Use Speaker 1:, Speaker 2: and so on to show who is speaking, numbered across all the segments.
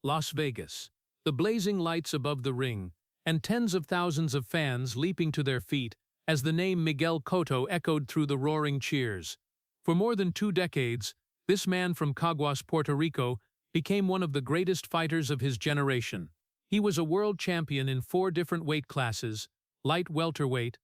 Speaker 1: Las Vegas. The blazing lights above the ring, and tens of thousands of fans leaping to their feet as the name Miguel Cotto echoed through the roaring cheers. For more than 2 decades, this man from Caguas, Puerto Rico, became one of the greatest fighters of his generation. He was a world champion in 4 different weight classes: light welterweight,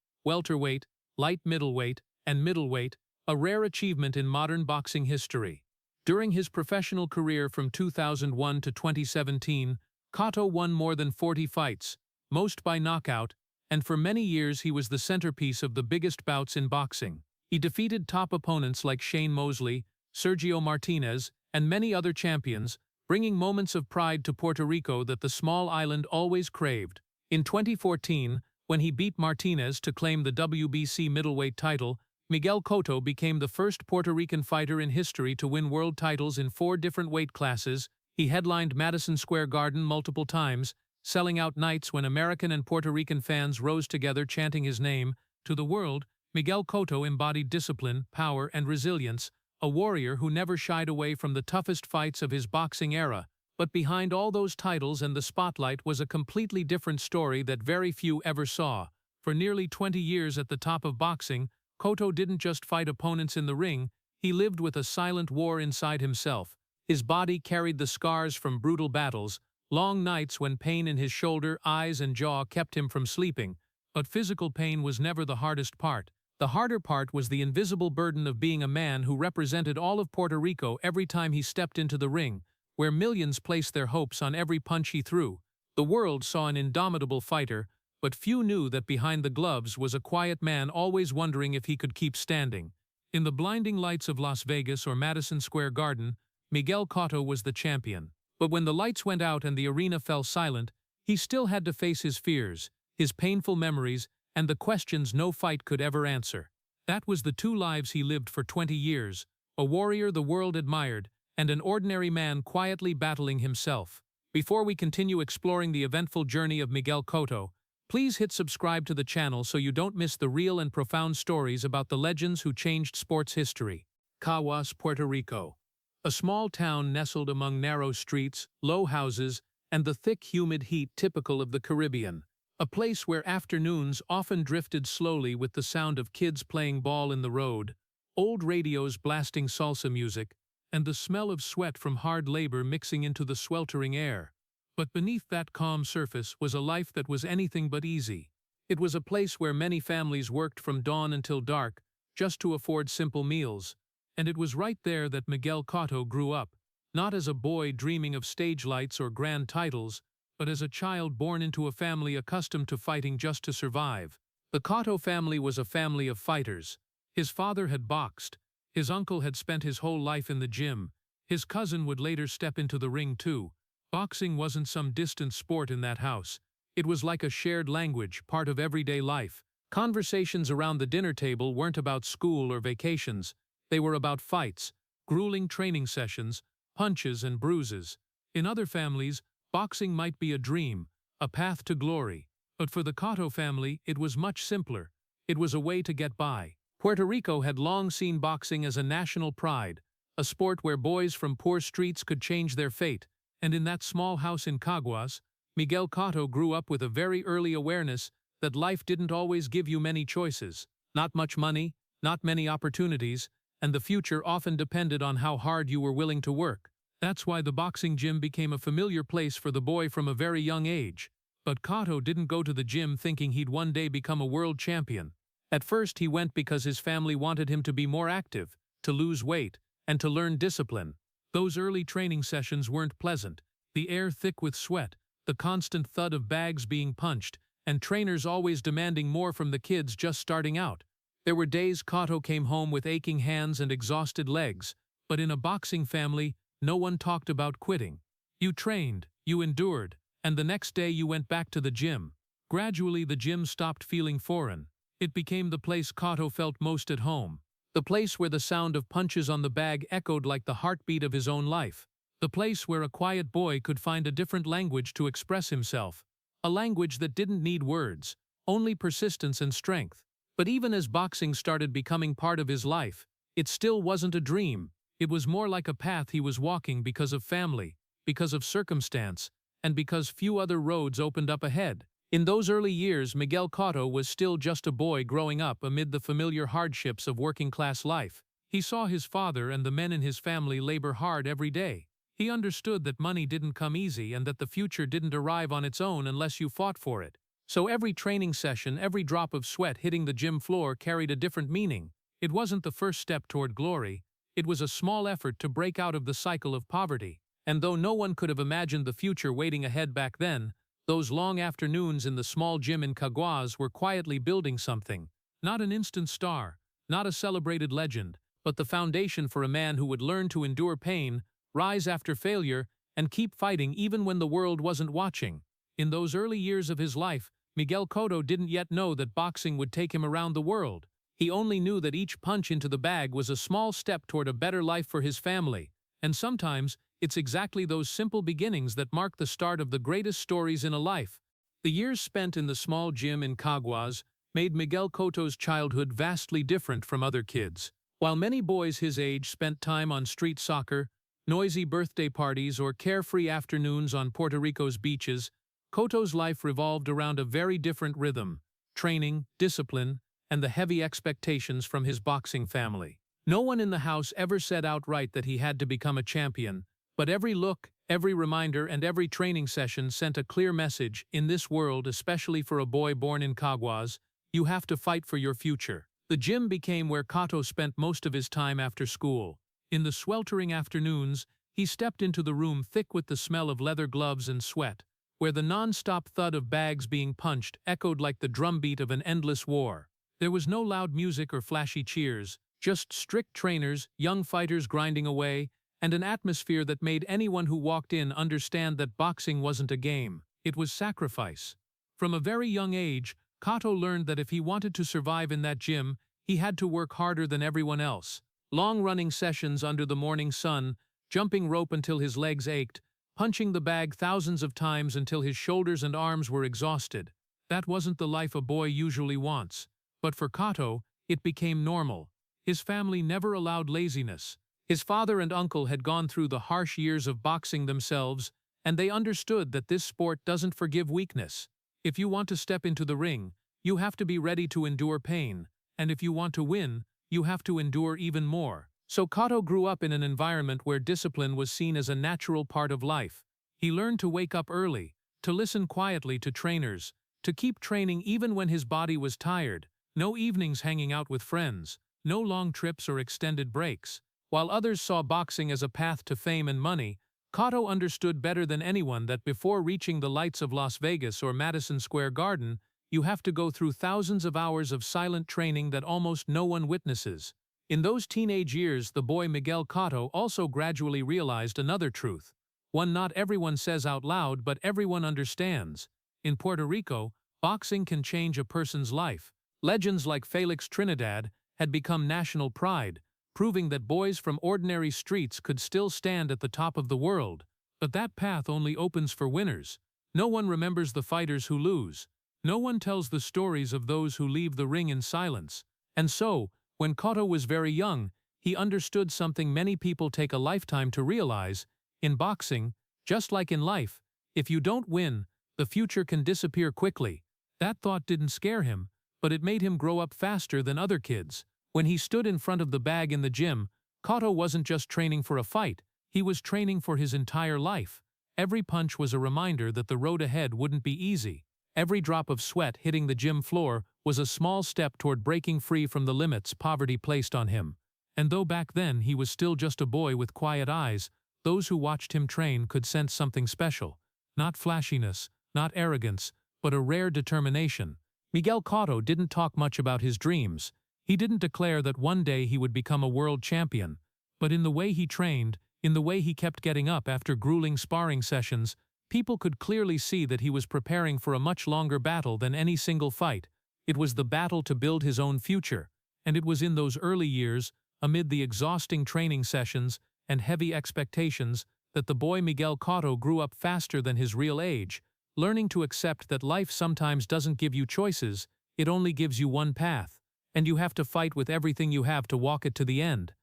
Speaker 1: light middleweight, and middleweight, a rare achievement in modern boxing history. During his professional career from 2001 to 2017, Cotto won more than 40 fights, most by knockout, and for many years he was the centerpiece of the biggest bouts in boxing. He defeated top opponents like Shane Mosley, Sergio Martinez, and many other champions, bringing moments of pride to Puerto Rico that the small island always craved. In 2014, when he beat Martinez to claim the WBC middleweight title, Miguel Cotto became the first Puerto Rican fighter in history to win world titles in 4 different weight classes. He headlined Madison Square Garden multiple times, selling out nights when American and Puerto Rican fans rose together chanting his name. To the world, Miguel Cotto embodied discipline, power, and resilience, a warrior who never shied away from the toughest fights of his boxing era. But behind all those titles and the spotlight was a completely different story that very few ever saw. For nearly 20 years at the top of boxing, Cotto didn't just fight opponents in the ring, he lived with a silent war inside himself. His body carried the scars from brutal battles, long nights when pain in his shoulder, eyes, and jaw kept him from sleeping. But physical pain was never the hardest part. The harder part was the invisible burden of being a man who represented all of Puerto Rico every time he stepped into the ring, where millions placed their hopes on every punch he threw. The world saw an indomitable fighter, but few knew that behind the gloves was a quiet man always wondering if he could keep standing. In the blinding lights of Las Vegas or Madison Square Garden, Miguel Cotto was the champion. But when the lights went out and the arena fell silent, he still had to face his fears, his painful memories, and the questions no fight could ever answer. That was the 2 lives he lived for 20 years, a warrior the world admired, and an ordinary man quietly battling himself. Before we continue exploring the eventful journey of Miguel Cotto, please hit subscribe to the channel so you don't miss the real and profound stories about the legends who changed sports history. Caguas, Puerto Rico. A small town nestled among narrow streets, low houses, and the thick, humid heat typical of the Caribbean. A place where afternoons often drifted slowly with the sound of kids playing ball in the road, old radios blasting salsa music, and the smell of sweat from hard labor mixing into the sweltering air. But beneath that calm surface was a life that was anything but easy. It was a place where many families worked from dawn until dark, just to afford simple meals. And it was right there that Miguel Cotto grew up, not as a boy dreaming of stage lights or grand titles, but as a child born into a family accustomed to fighting just to survive. The Cotto family was a family of fighters. His father had boxed, his uncle had spent his whole life in the gym, his cousin would later step into the ring too. Boxing wasn't some distant sport in that house. It was like a shared language, part of everyday life. Conversations around the dinner table weren't about school or vacations. They were about fights, grueling training sessions, punches and bruises. In other families, boxing might be a dream, a path to glory. But for the Cotto family, it was much simpler. It was a way to get by. Puerto Rico had long seen boxing as a national pride, a sport where boys from poor streets could change their fate. And in that small house in Caguas, Miguel Cotto grew up with a very early awareness that life didn't always give you many choices. Not much money, not many opportunities, and the future often depended on how hard you were willing to work. That's why the boxing gym became a familiar place for the boy from a very young age. But Cotto didn't go to the gym thinking he'd one day become a world champion. At first he went because his family wanted him to be more active, to lose weight, and to learn discipline. Those early training sessions weren't pleasant, the air thick with sweat, the constant thud of bags being punched, and trainers always demanding more from the kids just starting out. There were days Cotto came home with aching hands and exhausted legs, but in a boxing family, no one talked about quitting. You trained, you endured, and the next day you went back to the gym. Gradually the gym stopped feeling foreign. It became the place Cotto felt most at home. The place where the sound of punches on the bag echoed like the heartbeat of his own life. The place where a quiet boy could find a different language to express himself. A language that didn't need words, only persistence and strength. But even as boxing started becoming part of his life, it still wasn't a dream. It was more like a path he was walking because of family. because of circumstance, and because few other roads opened up ahead. In those early years, Miguel Cotto was still just a boy growing up amid the familiar hardships of working-class life. He saw his father and the men in his family labor hard every day. He understood that money didn't come easy and that the future didn't arrive on its own unless you fought for it. So every training session, every drop of sweat hitting the gym floor carried a different meaning. It wasn't the first step toward glory. It was a small effort to break out of the cycle of poverty. And though no one could have imagined the future waiting ahead back then, those long afternoons in the small gym in Caguas were quietly building something. Not an instant star, not a celebrated legend, but the foundation for a man who would learn to endure pain, rise after failure, and keep fighting even when the world wasn't watching. In those early years of his life, Miguel Cotto didn't yet know that boxing would take him around the world. He only knew that each punch into the bag was a small step toward a better life for his family. And sometimes, it's exactly those simple beginnings that mark the start of the greatest stories in a life. The years spent in the small gym in Caguas made Miguel Cotto's childhood vastly different from other kids. While many boys his age spent time on street soccer, noisy birthday parties, or carefree afternoons on Puerto Rico's beaches, Cotto's life revolved around a very different rhythm: training, discipline, and the heavy expectations from his boxing family. No one in the house ever said outright that he had to become a champion, but every look, every reminder, and every training session sent a clear message: in this world, especially for a boy born in Caguas, you have to fight for your future. The gym became where Cotto spent most of his time after school. In the sweltering afternoons, he stepped into the room thick with the smell of leather gloves and sweat, where the non-stop thud of bags being punched echoed like the drumbeat of an endless war. There was no loud music or flashy cheers, just strict trainers, young fighters grinding away, and an atmosphere that made anyone who walked in understand that boxing wasn't a game. It was sacrifice. From a very young age, Cotto learned that if he wanted to survive in that gym, he had to work harder than everyone else. Long-running sessions under the morning sun, jumping rope until his legs ached, punching the bag thousands of times until his shoulders and arms were exhausted. That wasn't the life a boy usually wants. But for Cotto, it became normal. His family never allowed laziness. His father and uncle had gone through the harsh years of boxing themselves, and they understood that this sport doesn't forgive weakness. If you want to step into the ring, you have to be ready to endure pain, and if you want to win, you have to endure even more. So Cotto grew up in an environment where discipline was seen as a natural part of life. He learned to wake up early, to listen quietly to trainers, to keep training even when his body was tired. No evenings hanging out with friends, no long trips or extended breaks. While others saw boxing as a path to fame and money, Cotto understood better than anyone that before reaching the lights of Las Vegas or Madison Square Garden, you have to go through thousands of hours of silent training that almost no one witnesses. In those teenage years, the boy Miguel Cotto also gradually realized another truth, one not everyone says out loud but everyone understands. In Puerto Rico, boxing can change a person's life. Legends like Felix Trinidad had become national pride, proving that boys from ordinary streets could still stand at the top of the world. But that path only opens for winners. No one remembers the fighters who lose. No one tells the stories of those who leave the ring in silence. And so, when Cotto was very young, he understood something many people take a lifetime to realize. In boxing, just like in life, if you don't win, the future can disappear quickly. That thought didn't scare him, but it made him grow up faster than other kids. When he stood in front of the bag in the gym, Cotto wasn't just training for a fight, he was training for his entire life. Every punch was a reminder that the road ahead wouldn't be easy. Every drop of sweat hitting the gym floor was a small step toward breaking free from the limits poverty placed on him. And though back then he was still just a boy with quiet eyes, those who watched him train could sense something special. Not flashiness, not arrogance, but a rare determination. Miguel Cotto didn't talk much about his dreams. He didn't declare that one day he would become a world champion. But in the way he trained, in the way he kept getting up after grueling sparring sessions, people could clearly see that he was preparing for a much longer battle than any single fight. It was the battle to build his own future. And it was in those early years, amid the exhausting training sessions and heavy expectations, that the boy Miguel Cotto grew up faster than his real age, learning to accept that life sometimes doesn't give you choices, it only gives you one path, and you have to fight with everything you have to walk it to the end.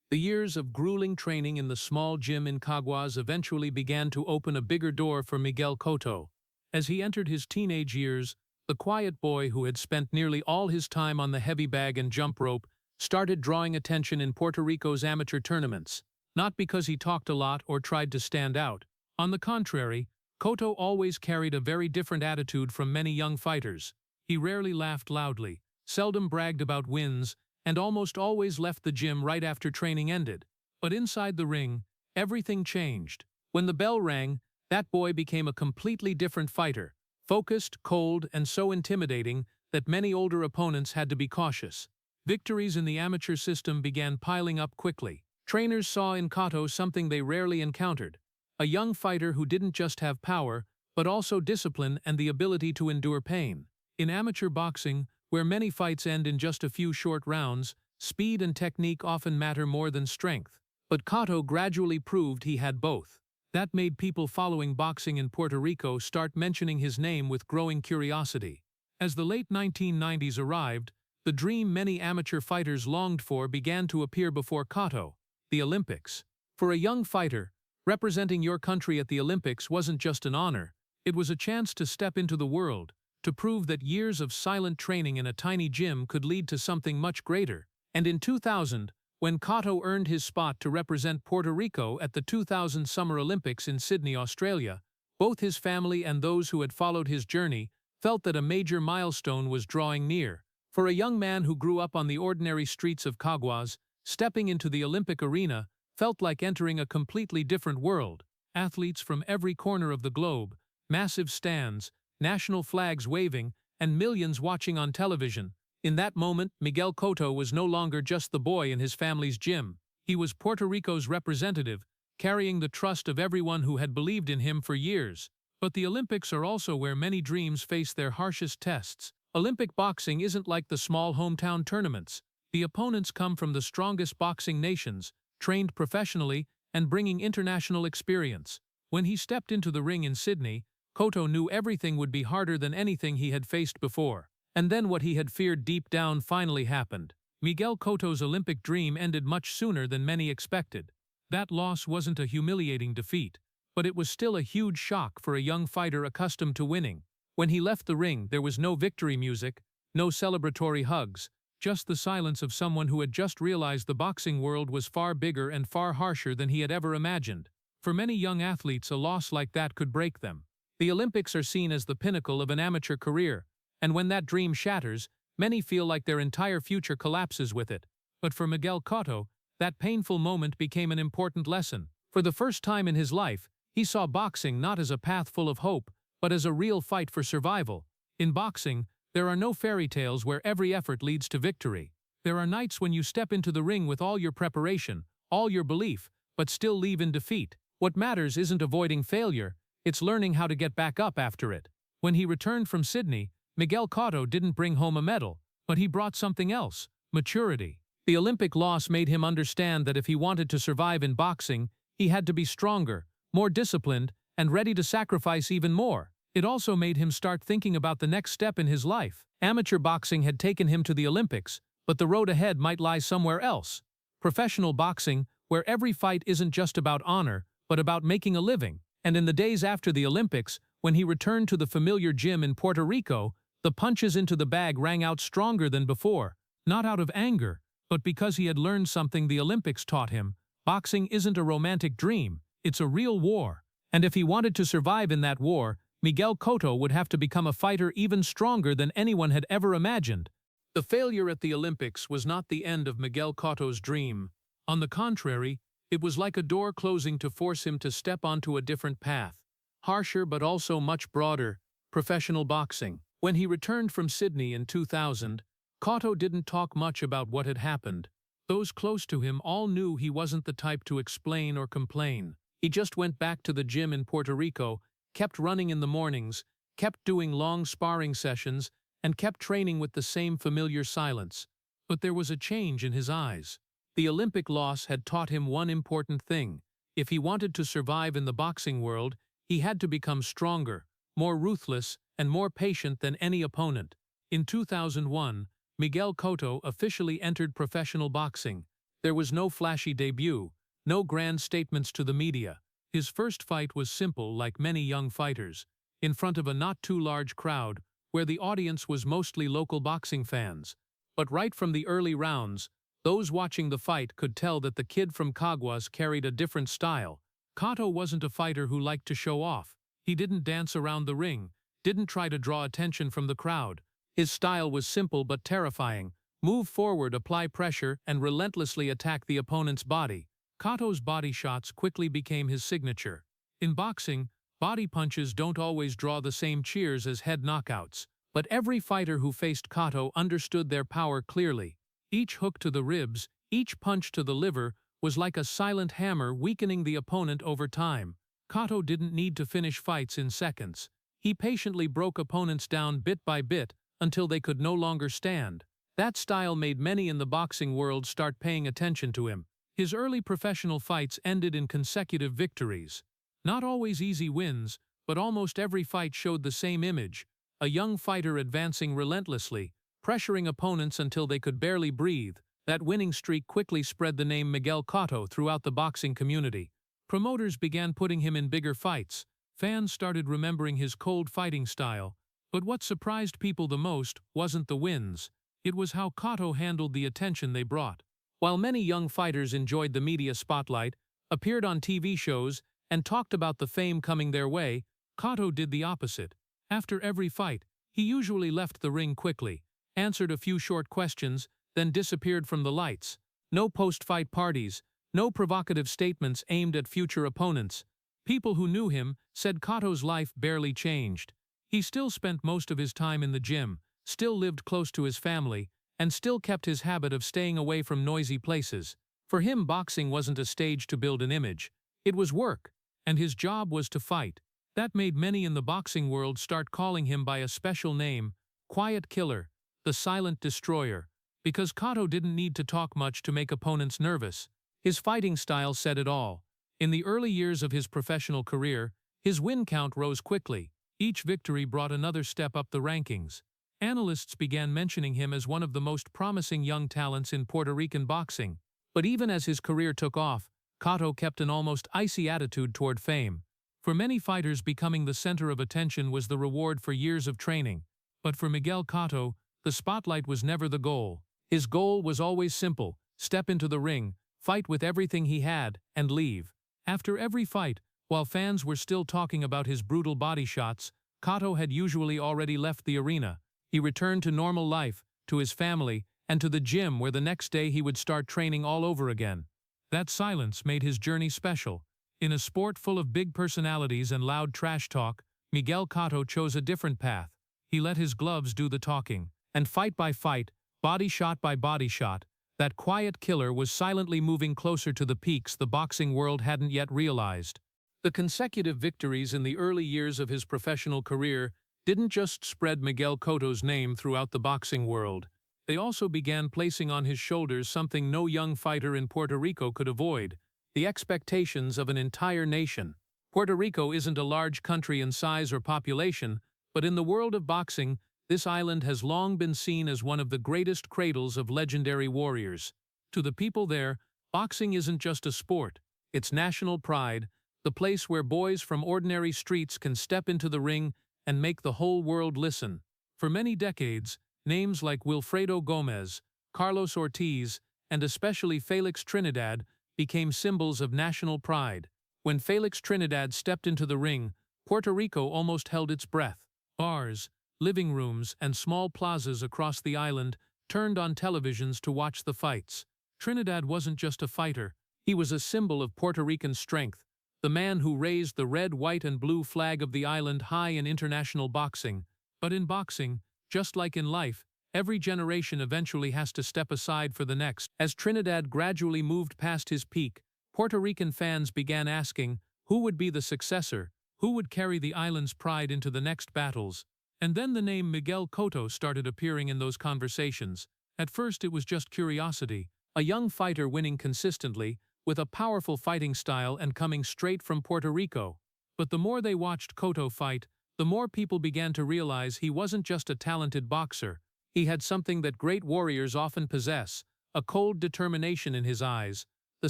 Speaker 1: The years of grueling training in the small gym in Caguas eventually began to open a bigger door for Miguel Cotto. As he entered his teenage years, the quiet boy who had spent nearly all his time on the heavy bag and jump rope started drawing attention in Puerto Rico's amateur tournaments. Not because he talked a lot or tried to stand out. On the contrary, Cotto always carried a very different attitude from many young fighters. He rarely laughed loudly, seldom bragged about wins, and almost always left the gym right after training ended. But inside the ring, everything changed. When the bell rang, that boy became a completely different fighter, focused, cold, and so intimidating that many older opponents had to be cautious. Victories in the amateur system began piling up quickly. Trainers saw in Cotto something they rarely encountered, a young fighter who didn't just have power, but also discipline and the ability to endure pain. In amateur boxing, where many fights end in just a few short rounds, speed and technique often matter more than strength. But Cotto gradually proved he had both. That made people following boxing in Puerto Rico start mentioning his name with growing curiosity. As the late 1990s arrived, the dream many amateur fighters longed for began to appear before Cotto: the Olympics. For a young fighter, representing your country at the Olympics wasn't just an honor, it was a chance to step into the world, to prove that years of silent training in a tiny gym could lead to something much greater. And in 2000, when Cotto earned his spot to represent Puerto Rico at the 2000 Summer Olympics in Sydney, Australia, both his family and those who had followed his journey felt that a major milestone was drawing near. For a young man who grew up on the ordinary streets of Caguas, stepping into the Olympic arena felt like entering a completely different world. Athletes from every corner of the globe, massive stands, national flags waving, and millions watching on television. In that moment, Miguel Cotto was no longer just the boy in his family's gym. He was Puerto Rico's representative, carrying the trust of everyone who had believed in him for years. But the Olympics are also where many dreams face their harshest tests. Olympic boxing isn't like the small hometown tournaments. The opponents come from the strongest boxing nations, trained professionally and bringing international experience. When he stepped into the ring in Sydney, Cotto knew everything would be harder than anything he had faced before. And then what he had feared deep down finally happened. Miguel Cotto's Olympic dream ended much sooner than many expected. That loss wasn't a humiliating defeat, but it was still a huge shock for a young fighter accustomed to winning. When he left the ring, there was no victory music, no celebratory hugs, just the silence of someone who had just realized the boxing world was far bigger and far harsher than he had ever imagined. For many young athletes, a loss like that could break them. The Olympics are seen as the pinnacle of an amateur career, and when that dream shatters, many feel like their entire future collapses with it. But for Miguel Cotto, that painful moment became an important lesson. For the first time in his life, he saw boxing not as a path full of hope, but as a real fight for survival. In boxing, there are no fairy tales where every effort leads to victory. There are nights when you step into the ring with all your preparation, all your belief, but still leave in defeat. What matters isn't avoiding failure, it's learning how to get back up after it. When he returned from Sydney, Miguel Cotto didn't bring home a medal, but he brought something else: maturity. The Olympic loss made him understand that if he wanted to survive in boxing, he had to be stronger, more disciplined, and ready to sacrifice even more. It also made him start thinking about the next step in his life. Amateur boxing had taken him to the Olympics, but the road ahead might lie somewhere else. Professional boxing, where every fight isn't just about honor, but about making a living. And in the days after the Olympics, when he returned to the familiar gym in Puerto Rico, the punches into the bag rang out stronger than before, not out of anger, but because he had learned something the Olympics taught him. Boxing isn't a romantic dream, it's a real war. And if he wanted to survive in that war, Miguel Cotto would have to become a fighter even stronger than anyone had ever imagined. The failure at the Olympics was not the end of Miguel Cotto's dream. On the contrary, it was like a door closing to force him to step onto a different path. Harsher but also much broader: professional boxing. When he returned from Sydney in 2000, Cotto didn't talk much about what had happened. Those close to him all knew he wasn't the type to explain or complain. He just went back to the gym in Puerto Rico, kept running in the mornings, kept doing long sparring sessions, and kept training with the same familiar silence. But there was a change in his eyes. The Olympic loss had taught him one important thing: if he wanted to survive in the boxing world, he had to become stronger, more ruthless, and more patient than any opponent. In 2001, Miguel Cotto officially entered professional boxing. There was no flashy debut, no grand statements to the media. His first fight was simple, like many young fighters, in front of a not-too-large crowd, where the audience was mostly local boxing fans. But right from the early rounds, those watching the fight could tell that the kid from Caguas carried a different style. Cotto wasn't a fighter who liked to show off. He didn't dance around the ring, didn't try to draw attention from the crowd. His style was simple but terrifying. Move forward, apply pressure, and relentlessly attack the opponent's body. Cotto's body shots quickly became his signature. In boxing, body punches don't always draw the same cheers as head knockouts, but every fighter who faced Cotto understood their power clearly. Each hook to the ribs, each punch to the liver, was like a silent hammer weakening the opponent over time. Cotto didn't need to finish fights in seconds. He patiently broke opponents down bit by bit until they could no longer stand. That style made many in the boxing world start paying attention to him. His early professional fights ended in consecutive victories. Not always easy wins, but almost every fight showed the same image: a young fighter advancing relentlessly, pressuring opponents until they could barely breathe. That winning streak quickly spread the name Miguel Cotto throughout the boxing community. Promoters began putting him in bigger fights. Fans started remembering his cold fighting style. But what surprised people the most wasn't the wins. It was how Cotto handled the attention they brought. While many young fighters enjoyed the media spotlight, appeared on TV shows, and talked about the fame coming their way, Cotto did the opposite. After every fight, he usually left the ring quickly, answered a few short questions, then disappeared from the lights. No post-fight parties, no provocative statements aimed at future opponents. People who knew him said Cotto's life barely changed. He still spent most of his time in the gym, still lived close to his family, and still kept his habit of staying away from noisy places. For him, boxing wasn't a stage to build an image. It was work, and his job was to fight. That made many in the boxing world start calling him by a special name: Quiet Killer, the Silent Destroyer, because Cotto didn't need to talk much to make opponents nervous. His fighting style said it all. In the early years of his professional career, his win count rose quickly. Each victory brought another step up the rankings. Analysts began mentioning him as one of the most promising young talents in Puerto Rican boxing. But even as his career took off, Cotto kept an almost icy attitude toward fame. For many fighters, becoming the center of attention was the reward for years of training. But for Miguel Cotto, the spotlight was never the goal. His goal was always simple: step into the ring, fight with everything he had, and leave. After every fight, while fans were still talking about his brutal body shots, Cotto had usually already left the arena. He returned to normal life, to his family, and to the gym where the next day he would start training all over again. That silence made his journey special. In a sport full of big personalities and loud trash talk, Miguel Cotto chose a different path. He let his gloves do the talking, and fight by fight, body shot by body shot, that quiet killer was silently moving closer to the peaks the boxing world hadn't yet realized. The consecutive victories in the early years of his professional career didn't just spread Miguel Cotto's name throughout the boxing world. They also began placing on his shoulders something no young fighter in Puerto Rico could avoid: the expectations of an entire nation. Puerto Rico isn't a large country in size or population, but in the world of boxing, this island has long been seen as one of the greatest cradles of legendary warriors. To the people there, boxing isn't just a sport, it's national pride, the place where boys from ordinary streets can step into the ring and make the whole world listen. For many decades, names like Wilfredo Gomez, Carlos Ortiz, and especially Felix Trinidad became symbols of national pride. When Felix Trinidad stepped into the ring, Puerto Rico almost held its breath. Bars, living rooms, and small plazas across the island turned on televisions to watch the fights. Trinidad wasn't just a fighter, he was a symbol of Puerto Rican strength, the man who raised the red, white, and blue flag of the island high in international boxing. But in boxing, just like in life, every generation eventually has to step aside for the next. As Trinidad gradually moved past his peak, Puerto Rican fans began asking, who would be the successor? Who would carry the island's pride into the next battles? And then the name Miguel Cotto started appearing in those conversations. At first it was just curiosity, a young fighter winning consistently, with a powerful fighting style and coming straight from Puerto Rico. But the more they watched Cotto fight, the more people began to realize he wasn't just a talented boxer. He had something that great warriors often possess: a cold determination in his eyes, the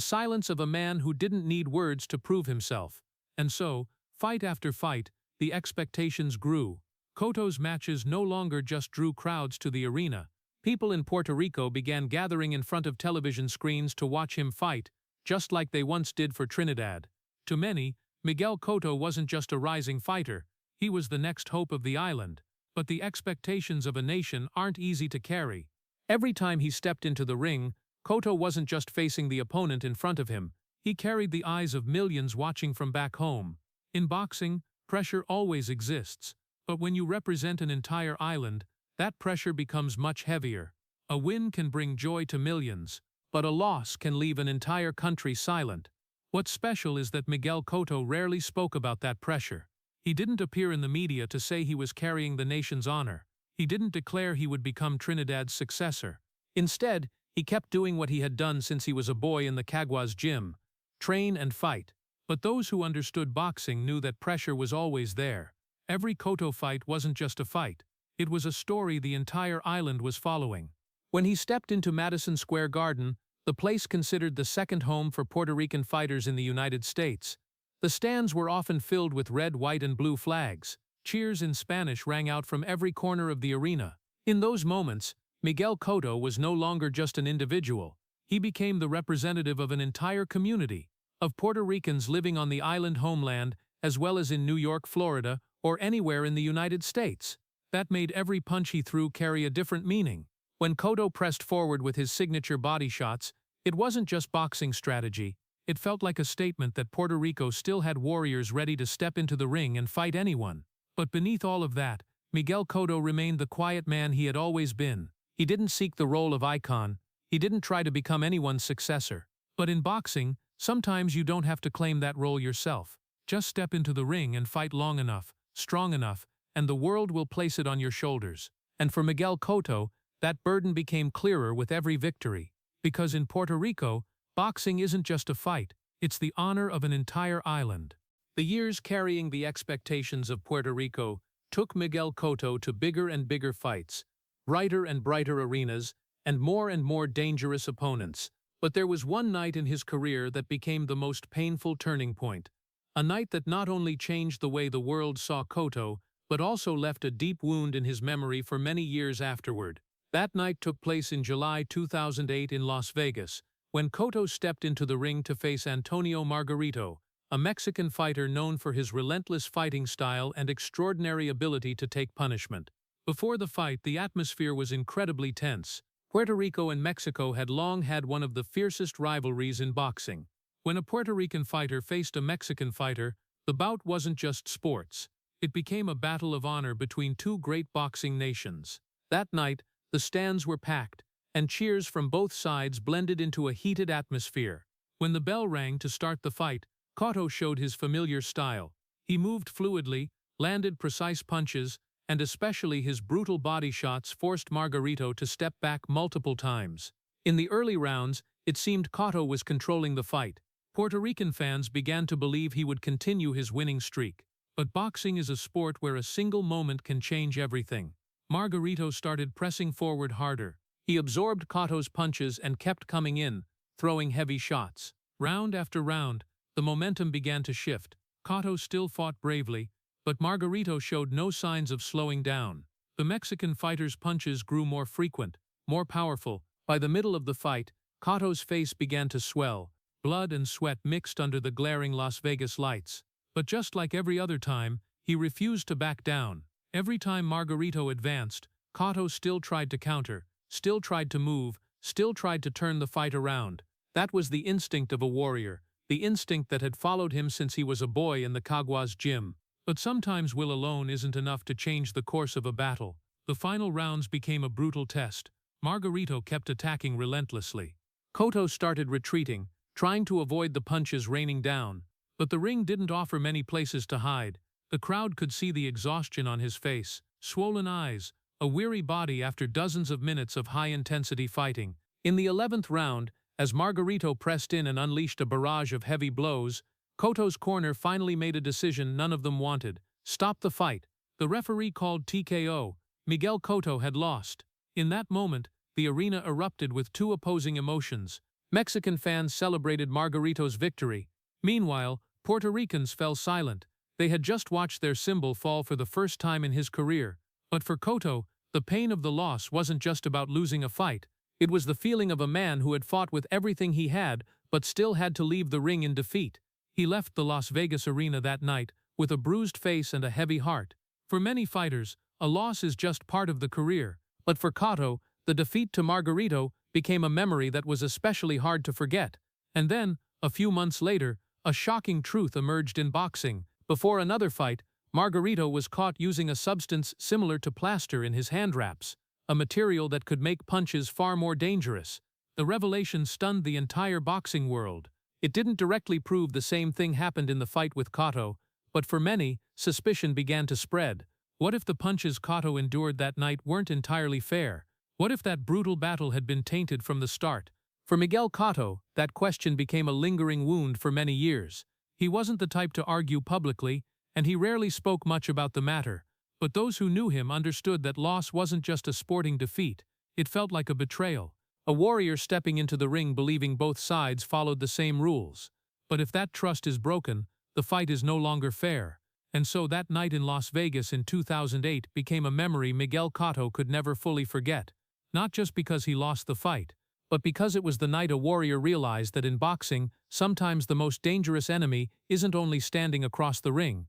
Speaker 1: silence of a man who didn't need words to prove himself. And so, fight after fight, the expectations grew. Cotto's matches no longer just drew crowds to the arena. People in Puerto Rico began gathering in front of television screens to watch him fight, just like they once did for Trinidad. To many, Miguel Cotto wasn't just a rising fighter, he was the next hope of the island. But the expectations of a nation aren't easy to carry. Every time he stepped into the ring, Cotto wasn't just facing the opponent in front of him, he carried the eyes of millions watching from back home. In boxing, pressure always exists, but when you represent an entire island, that pressure becomes much heavier. A win can bring joy to millions, but a loss can leave an entire country silent. What's special is that Miguel Cotto rarely spoke about that pressure. He didn't appear in the media to say he was carrying the nation's honor. He didn't declare he would become Trinidad's successor. Instead, he kept doing what he had done since he was a boy in the Caguas gym: train and fight. But those who understood boxing knew that pressure was always there. Every Cotto fight wasn't just a fight. It was a story the entire island was following. When he stepped into Madison Square Garden, the place considered the second home for Puerto Rican fighters in the United States, the stands were often filled with red, white, and blue flags. Cheers in Spanish rang out from every corner of the arena. In those moments, Miguel Cotto was no longer just an individual. He became the representative of an entire community, of Puerto Ricans living on the island homeland, as well as in New York, Florida, or anywhere in the United States. That made every punch he threw carry a different meaning. When Cotto pressed forward with his signature body shots, it wasn't just boxing strategy. It felt like a statement that Puerto Rico still had warriors ready to step into the ring and fight anyone. But beneath all of that, Miguel Cotto remained the quiet man he had always been. He didn't seek the role of icon. He didn't try to become anyone's successor. But in boxing, sometimes you don't have to claim that role yourself. Just step into the ring and fight long enough, strong enough, and the world will place it on your shoulders. And for Miguel Cotto, that burden became clearer with every victory. Because in Puerto Rico, boxing isn't just a fight, it's the honor of an entire island. The years carrying the expectations of Puerto Rico took Miguel Cotto to bigger and bigger fights, brighter and brighter arenas, and more dangerous opponents. But there was one night in his career that became the most painful turning point. A night that not only changed the way the world saw Cotto, but also left a deep wound in his memory for many years afterward. That night took place in July 2008 in Las Vegas, when Cotto stepped into the ring to face Antonio Margarito, a Mexican fighter known for his relentless fighting style and extraordinary ability to take punishment. Before the fight, the atmosphere was incredibly tense. Puerto Rico and Mexico had long had one of the fiercest rivalries in boxing. When a Puerto Rican fighter faced a Mexican fighter, the bout wasn't just sports. It became a battle of honor between two great boxing nations. That night, the stands were packed, and cheers from both sides blended into a heated atmosphere. When the bell rang to start the fight, Cotto showed his familiar style. He moved fluidly, landed precise punches, and especially his brutal body shots forced Margarito to step back multiple times. In the early rounds, it seemed Cotto was controlling the fight. Puerto Rican fans began to believe he would continue his winning streak. But boxing is a sport where a single moment can change everything. Margarito started pressing forward harder. He absorbed Cotto's punches and kept coming in, throwing heavy shots. Round after round, the momentum began to shift. Cotto still fought bravely, but Margarito showed no signs of slowing down. The Mexican fighter's punches grew more frequent, more powerful. By the middle of the fight, Cotto's face began to swell. Blood and sweat mixed under the glaring Las Vegas lights. But just like every other time, he refused to back down. Every time Margarito advanced, Cotto still tried to counter, still tried to move, still tried to turn the fight around. That was the instinct of a warrior, the instinct that had followed him since he was a boy in the Caguas gym. But sometimes will alone isn't enough to change the course of a battle. The final rounds became a brutal test. Margarito kept attacking relentlessly. Cotto started retreating, trying to avoid the punches raining down. But the ring didn't offer many places to hide. The crowd could see the exhaustion on his face, swollen eyes, a weary body after dozens of minutes of high-intensity fighting. In the 11th round, as Margarito pressed in and unleashed a barrage of heavy blows, Cotto's corner finally made a decision none of them wanted: stop the fight. The referee called TKO. Miguel Cotto had lost. In that moment, the arena erupted with two opposing emotions. Mexican fans celebrated Margarito's victory. Meanwhile, Puerto Ricans fell silent. They had just watched their symbol fall for the first time in his career. But for Cotto, the pain of the loss wasn't just about losing a fight. It was the feeling of a man who had fought with everything he had, but still had to leave the ring in defeat. He left the Las Vegas arena that night with a bruised face and a heavy heart. For many fighters, a loss is just part of the career. But for Cotto, the defeat to Margarito became a memory that was especially hard to forget. And then, a few months later, a shocking truth emerged in boxing. Before another fight, Margarito was caught using a substance similar to plaster in his hand wraps, a material that could make punches far more dangerous. The revelation stunned the entire boxing world. It didn't directly prove the same thing happened in the fight with Cotto, but for many, suspicion began to spread. What if the punches Cotto endured that night weren't entirely fair? What if that brutal battle had been tainted from the start? For Miguel Cotto, that question became a lingering wound for many years. He wasn't the type to argue publicly, and he rarely spoke much about the matter. But those who knew him understood that loss wasn't just a sporting defeat. It felt like a betrayal. A warrior stepping into the ring believing both sides followed the same rules. But if that trust is broken, the fight is no longer fair. And so that night in Las Vegas in 2008 became a memory Miguel Cotto could never fully forget. Not just because he lost the fight, but because it was the night a warrior realized that in boxing, sometimes the most dangerous enemy isn't only standing across the ring.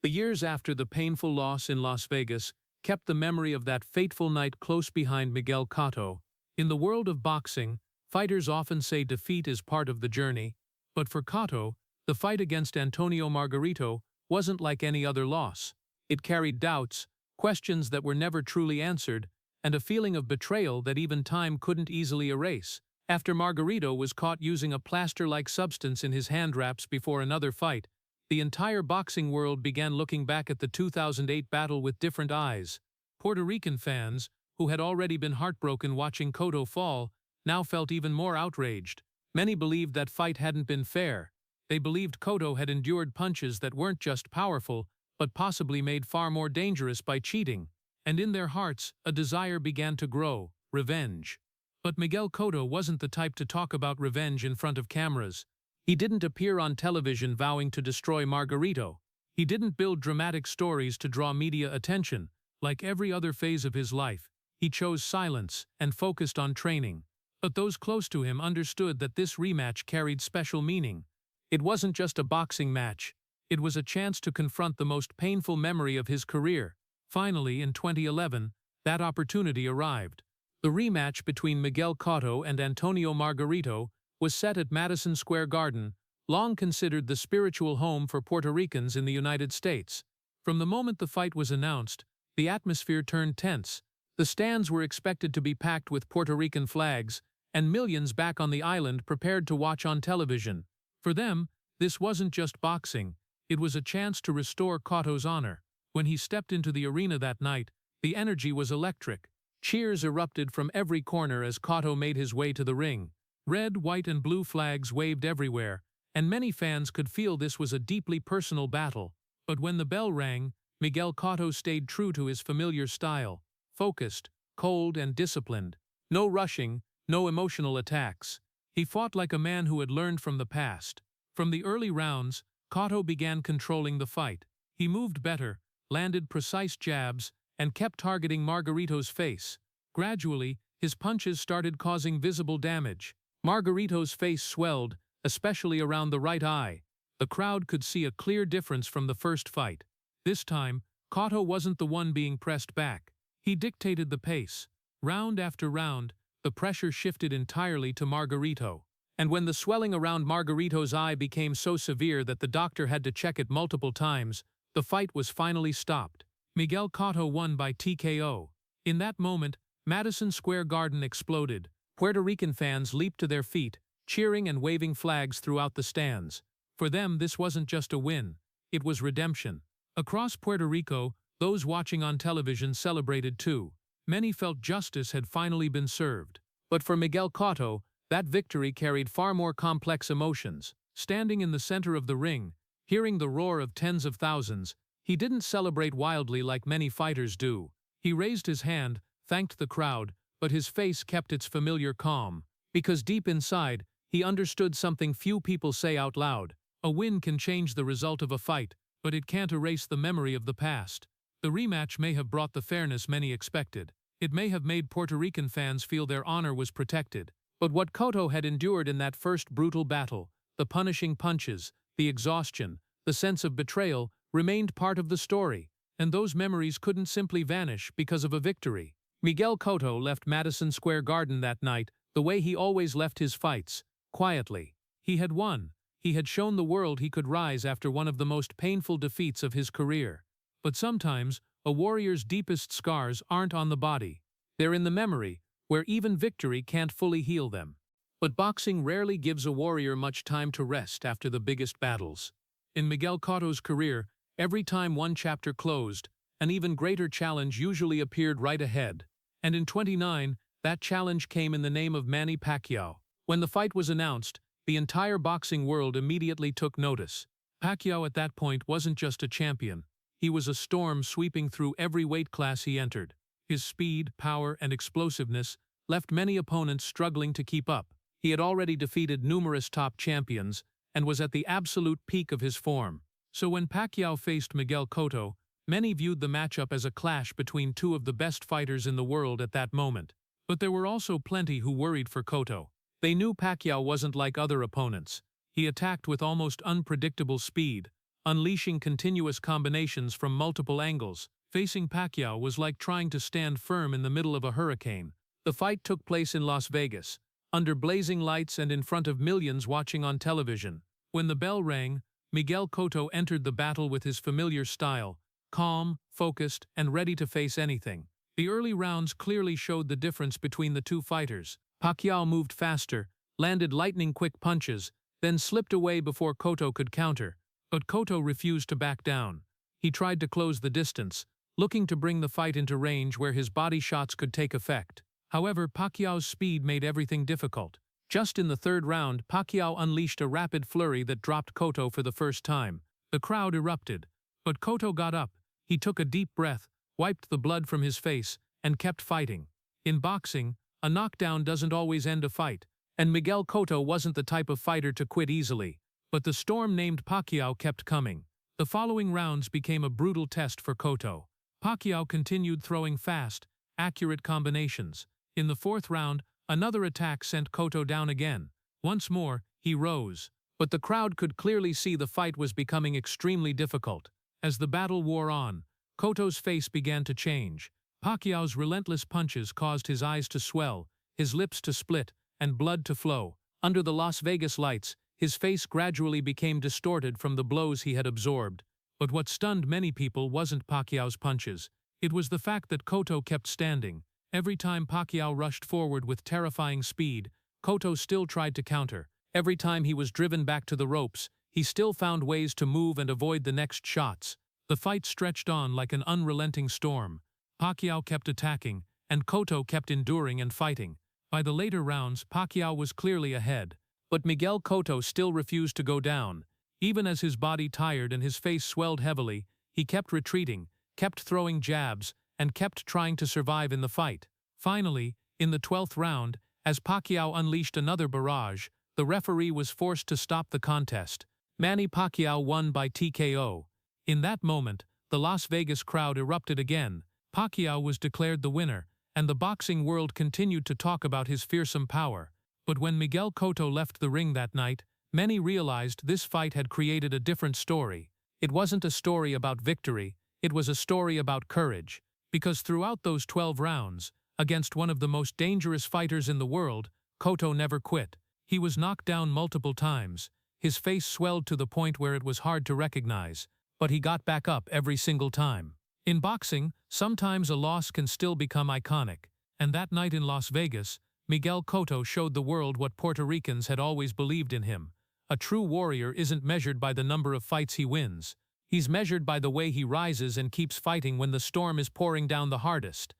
Speaker 1: The years after the painful loss in Las Vegas kept the memory of that fateful night close behind Miguel Cotto. In the world of boxing, fighters often say defeat is part of the journey, but for Cotto, the fight against Antonio Margarito wasn't like any other loss. It carried doubts, questions that were never truly answered, and a feeling of betrayal that even time couldn't easily erase. After Margarito was caught using a plaster-like substance in his hand wraps before another fight, the entire boxing world began looking back at the 2008 battle with different eyes. Puerto Rican fans, who had already been heartbroken watching Cotto fall, now felt even more outraged. Many believed that fight hadn't been fair. They believed Cotto had endured punches that weren't just powerful, but possibly made far more dangerous by cheating. And in their hearts, a desire began to grow: revenge. But Miguel Cotto wasn't the type to talk about revenge in front of cameras. He didn't appear on television vowing to destroy Margarito. He didn't build dramatic stories to draw media attention. Like every other phase of his life, he chose silence and focused on training. But those close to him understood that this rematch carried special meaning. It wasn't just a boxing match. It was a chance to confront the most painful memory of his career. Finally, in 2011, that opportunity arrived. The rematch between Miguel Cotto and Antonio Margarito was set at Madison Square Garden, long considered the spiritual home for Puerto Ricans in the United States. From the moment the fight was announced, the atmosphere turned tense. The stands were expected to be packed with Puerto Rican flags, and millions back on the island prepared to watch on television. For them, this wasn't just boxing. It was a chance to restore Cotto's honor. When he stepped into the arena that night, the energy was electric. Cheers erupted from every corner as Cotto made his way to the ring. Red, white, and blue flags waved everywhere, and many fans could feel this was a deeply personal battle. But when the bell rang, Miguel Cotto stayed true to his familiar style: focused, cold, and disciplined. No rushing, no emotional attacks. He fought like a man who had learned from the past. From the early rounds, Cotto began controlling the fight. He moved better, landed precise jabs, and kept targeting Margarito's face. Gradually, his punches started causing visible damage. Margarito's face swelled, especially around the right eye. The crowd could see a clear difference from the first fight. This time, Cotto wasn't the one being pressed back. He dictated the pace. Round after round, the pressure shifted entirely to Margarito. And when the swelling around Margarito's eye became so severe that the doctor had to check it multiple times, the fight was finally stopped. Miguel Cotto won by TKO. In that moment, Madison Square Garden exploded. Puerto Rican fans leaped to their feet, cheering and waving flags throughout the stands. For them, this wasn't just a win. It was redemption. Across Puerto Rico, those watching on television celebrated too. Many felt justice had finally been served. But for Miguel Cotto, that victory carried far more complex emotions. Standing in the center of the ring, hearing the roar of tens of thousands, he didn't celebrate wildly like many fighters do. He raised his hand, thanked the crowd, but his face kept its familiar calm, because deep inside, he understood something few people say out loud. A win can change the result of a fight, but it can't erase the memory of the past. The rematch may have brought the fairness many expected. It may have made Puerto Rican fans feel their honor was protected. But what Cotto had endured in that first brutal battle, the punishing punches, the exhaustion, the sense of betrayal, remained part of the story, and those memories couldn't simply vanish because of a victory. Miguel Cotto left Madison Square Garden that night the way he always left his fights, quietly. He had won. He had shown the world he could rise after one of the most painful defeats of his career. But sometimes, a warrior's deepest scars aren't on the body. They're in the memory, where even victory can't fully heal them. But boxing rarely gives a warrior much time to rest after the biggest battles. In Miguel Cotto's career, every time one chapter closed, an even greater challenge usually appeared right ahead. And in '29, that challenge came in the name of Manny Pacquiao. When the fight was announced, the entire boxing world immediately took notice. Pacquiao at that point wasn't just a champion. He was a storm sweeping through every weight class he entered. His speed, power, and explosiveness left many opponents struggling to keep up. He had already defeated numerous top champions and was at the absolute peak of his form. So when Pacquiao faced Miguel Cotto, many viewed the matchup as a clash between two of the best fighters in the world at that moment. But there were also plenty who worried for Cotto. They knew Pacquiao wasn't like other opponents. He attacked with almost unpredictable speed, unleashing continuous combinations from multiple angles. Facing Pacquiao was like trying to stand firm in the middle of a hurricane. The fight took place in Las Vegas, under blazing lights and in front of millions watching on television. When the bell rang, Miguel Cotto entered the battle with his familiar style, calm, focused, and ready to face anything. The early rounds clearly showed the difference between the two fighters. Pacquiao moved faster, landed lightning-quick punches, then slipped away before Cotto could counter. But Cotto refused to back down. He tried to close the distance, looking to bring the fight into range where his body shots could take effect. However, Pacquiao's speed made everything difficult. Just in the third round, Pacquiao unleashed a rapid flurry that dropped Cotto for the first time. The crowd erupted. But Cotto got up. He took a deep breath, wiped the blood from his face, and kept fighting. In boxing, a knockdown doesn't always end a fight, and Miguel Cotto wasn't the type of fighter to quit easily. But the storm named Pacquiao kept coming. The following rounds became a brutal test for Cotto. Pacquiao continued throwing fast, accurate combinations. In the fourth round, another attack sent Cotto down again. Once more, he rose. But the crowd could clearly see the fight was becoming extremely difficult. As the battle wore on, Cotto's face began to change. Pacquiao's relentless punches caused his eyes to swell, his lips to split, and blood to flow. Under the Las Vegas lights, his face gradually became distorted from the blows he had absorbed. But what stunned many people wasn't Pacquiao's punches. It was the fact that Cotto kept standing. Every time Pacquiao rushed forward with terrifying speed, Cotto still tried to counter. Every time he was driven back to the ropes, he still found ways to move and avoid the next shots. The fight stretched on like an unrelenting storm. Pacquiao kept attacking, and Cotto kept enduring and fighting. By the later rounds, Pacquiao was clearly ahead. But Miguel Cotto still refused to go down. Even as his body tired and his face swelled heavily, he kept retreating, kept throwing jabs, and kept trying to survive in the fight. Finally, in the 12th round, as Pacquiao unleashed another barrage, the referee was forced to stop the contest. Manny Pacquiao won by TKO. In that moment, the Las Vegas crowd erupted again. Pacquiao was declared the winner, and the boxing world continued to talk about his fearsome power. But when Miguel Cotto left the ring that night, many realized this fight had created a different story. It wasn't a story about victory, it was a story about courage. Because throughout those 12 rounds, against one of the most dangerous fighters in the world, Cotto never quit. He was knocked down multiple times. His face swelled to the point where it was hard to recognize, but he got back up every single time. In boxing, sometimes a loss can still become iconic, and that night in Las Vegas, Miguel Cotto showed the world what Puerto Ricans had always believed in him. A true warrior isn't measured by the number of fights he wins. He's measured by the way he rises and keeps fighting when the storm is pouring down the hardest.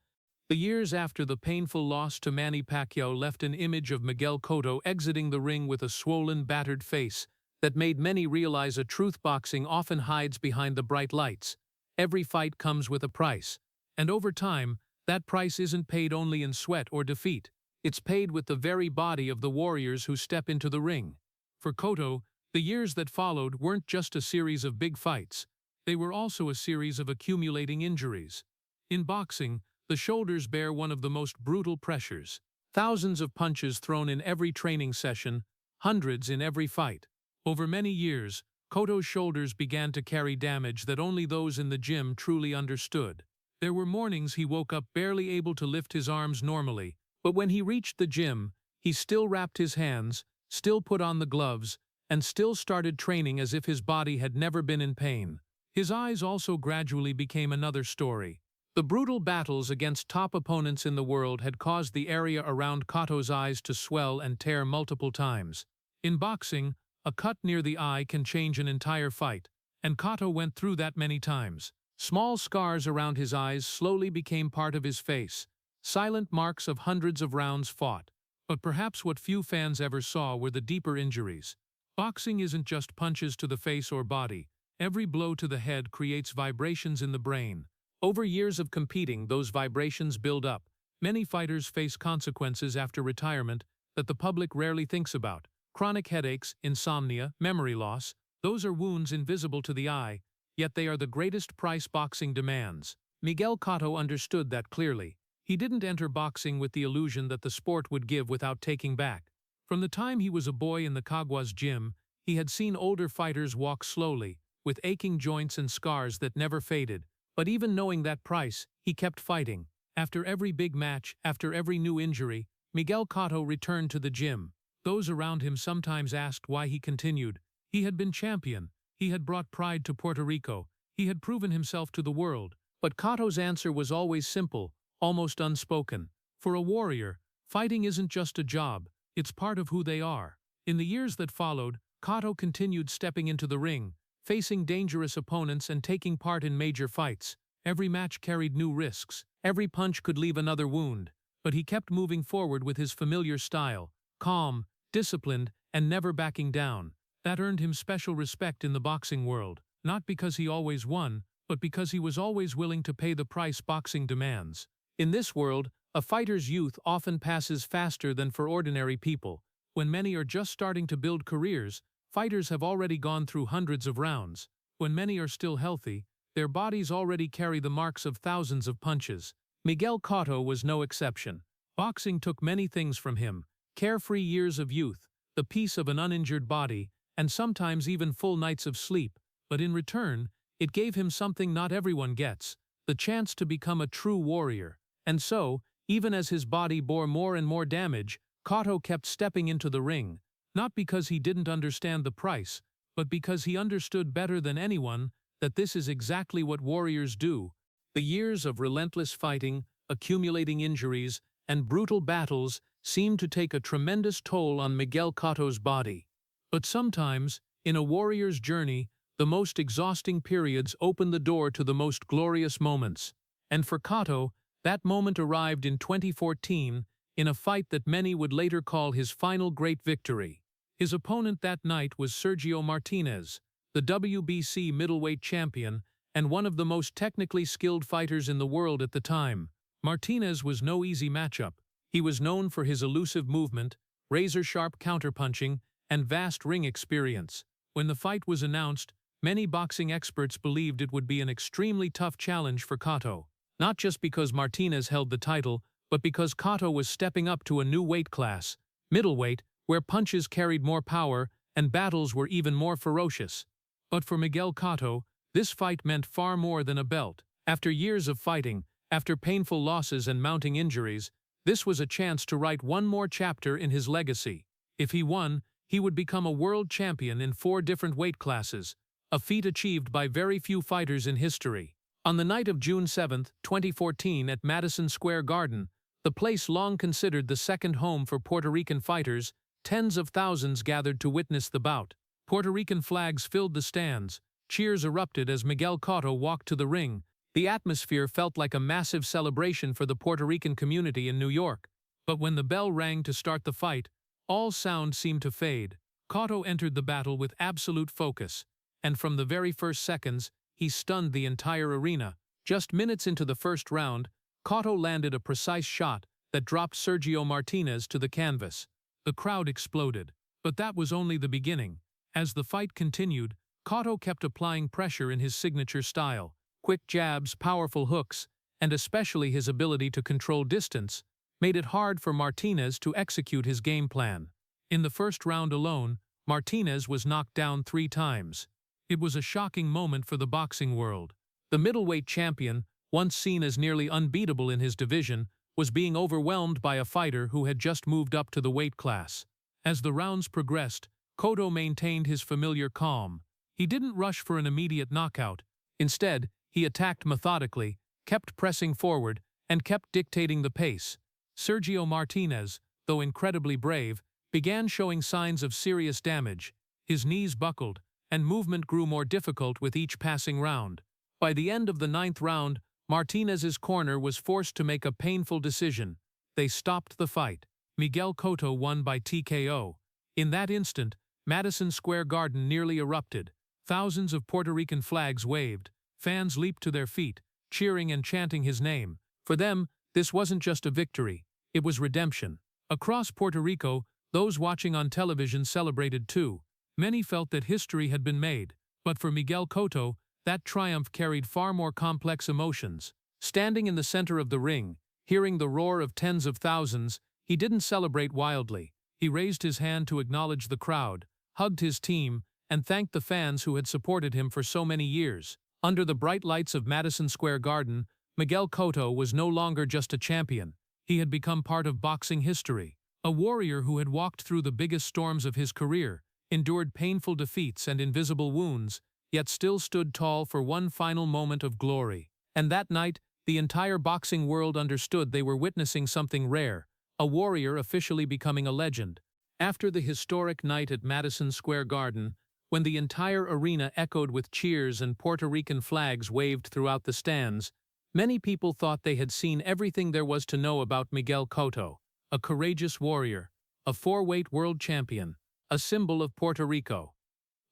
Speaker 1: The years after the painful loss to Manny Pacquiao left an image of Miguel Cotto exiting the ring with a swollen, battered face that made many realize a truth boxing often hides behind the bright lights. Every fight comes with a price, and over time, That price isn't paid only in sweat or defeat. It's paid with the very body of the warriors who step into the ring. For Cotto, the years that followed weren't just a series of big fights. They were also a series of accumulating injuries. In boxing, the shoulders bear one of the most brutal pressures. Thousands of punches thrown in every training session, hundreds in every fight. Over many years, Cotto's shoulders began to carry damage that only those in the gym truly understood. There were mornings he woke up barely able to lift his arms normally, but when he reached the gym, he still wrapped his hands, still put on the gloves, and still started training as if his body had never been in pain. His eyes also gradually became another story. The brutal battles against top opponents in the world had caused the area around Cotto's eyes to swell and tear multiple times. In boxing, a cut near the eye can change an entire fight, and Cotto went through that many times. Small scars around his eyes slowly became part of his face, silent marks of hundreds of rounds fought. But perhaps what few fans ever saw were the deeper injuries. Boxing isn't just punches to the face or body. Every blow to the head creates vibrations in the brain. Over years of competing, those vibrations build up. Many fighters face consequences after retirement that the public rarely thinks about. Chronic headaches, insomnia, memory loss, those are wounds invisible to the eye, yet they are the greatest price boxing demands. Miguel Cotto understood that clearly. He didn't enter boxing with the illusion that the sport would give without taking back. From the time he was a boy in the Caguas gym, he had seen older fighters walk slowly, with aching joints and scars that never faded. But even knowing that price, he kept fighting. After every big match, after every new injury, Miguel Cotto returned to the gym. Those around him sometimes asked why he continued. He had been champion. He had brought pride to Puerto Rico. He had proven himself to the world. But Cotto's answer was always simple, almost unspoken. For a warrior, fighting isn't just a job, it's part of who they are. In the years that followed, Cotto continued stepping into the ring, facing dangerous opponents and taking part in major fights. Every match carried new risks. Every punch could leave another wound. But he kept moving forward with his familiar style, calm, disciplined, and never backing down. That earned him special respect in the boxing world, not because he always won, but because he was always willing to pay the price boxing demands. In this world, a fighter's youth often passes faster than for ordinary people. When many are just starting to build careers, fighters have already gone through hundreds of rounds. When many are still healthy, their bodies already carry the marks of thousands of punches. Miguel Cotto was no exception. Boxing took many things from him: carefree years of youth, the peace of an uninjured body, and sometimes even full nights of sleep. But in return, it gave him something not everyone gets: the chance to become a true warrior. And so, even as his body bore more and more damage, Cotto kept stepping into the ring, not because he didn't understand the price, but because he understood better than anyone that this is exactly what warriors do. The years of relentless fighting, accumulating injuries, and brutal battles seemed to take a tremendous toll on Miguel Cotto's body. But sometimes, in a warrior's journey, the most exhausting periods open the door to the most glorious moments. And for Cotto, that moment arrived in 2014, in a fight that many would later call his final great victory. His opponent that night was Sergio Martinez, the WBC middleweight champion and one of the most technically skilled fighters in the world at the time. Martinez was no easy matchup. He was known for his elusive movement, razor-sharp counterpunching, and vast ring experience. When the fight was announced, many boxing experts believed it would be an extremely tough challenge for Cotto. Not just because Martinez held the title, but because Cotto was stepping up to a new weight class, middleweight, where punches carried more power and battles were even more ferocious. But for Miguel Cotto, this fight meant far more than a belt. After years of fighting, after painful losses and mounting injuries, this was a chance to write one more chapter in his legacy. If he won, he would become a world champion in 4 different weight classes, a feat achieved by very few fighters in history. On the night of June 7, 2014 at Madison Square Garden, the place long considered the second home for Puerto Rican fighters, tens of thousands gathered to witness the bout. Puerto Rican flags filled the stands, cheers erupted as Miguel Cotto walked to the ring. The atmosphere felt like a massive celebration for the Puerto Rican community in New York. But when the bell rang to start the fight, all sound seemed to fade. Cotto entered the battle with absolute focus, and from the very first seconds, he stunned the entire arena. Just minutes into the first round, Cotto landed a precise shot that dropped Sergio Martinez to the canvas. The crowd exploded. But that was only the beginning. As the fight continued, Cotto kept applying pressure in his signature style. Quick jabs, powerful hooks, and especially his ability to control distance, made it hard for Martinez to execute his game plan. In the first round alone, Martinez was knocked down 3 times. It was a shocking moment for the boxing world. The middleweight champion, once seen as nearly unbeatable in his division, was being overwhelmed by a fighter who had just moved up to the weight class. As the rounds progressed, Cotto maintained his familiar calm. He didn't rush for an immediate knockout. Instead, he attacked methodically, kept pressing forward, and kept dictating the pace. Sergio Martinez, though incredibly brave, began showing signs of serious damage. His knees buckled, and movement grew more difficult with each passing round. By the end of the 9th round, Martinez's corner was forced to make a painful decision. They stopped the fight. Miguel Cotto won by TKO. In that instant, Madison Square Garden nearly erupted. Thousands of Puerto Rican flags waved. Fans leaped to their feet, cheering and chanting his name. For them, this wasn't just a victory, it was redemption. Across Puerto Rico, those watching on television celebrated too. Many felt that history had been made, but for Miguel Cotto, that triumph carried far more complex emotions. Standing in the center of the ring, hearing the roar of tens of thousands, he didn't celebrate wildly. He raised his hand to acknowledge the crowd, hugged his team, and thanked the fans who had supported him for so many years. Under the bright lights of Madison Square Garden, Miguel Cotto was no longer just a champion. He had become part of boxing history. A warrior who had walked through the biggest storms of his career, endured painful defeats and invisible wounds, yet still stood tall for one final moment of glory. And that night, the entire boxing world understood they were witnessing something rare, a warrior officially becoming a legend. After the historic night at Madison Square Garden, when the entire arena echoed with cheers and Puerto Rican flags waved throughout the stands, many people thought they had seen everything there was to know about Miguel Cotto, a courageous warrior, a 4-weight world champion, a symbol of Puerto Rico.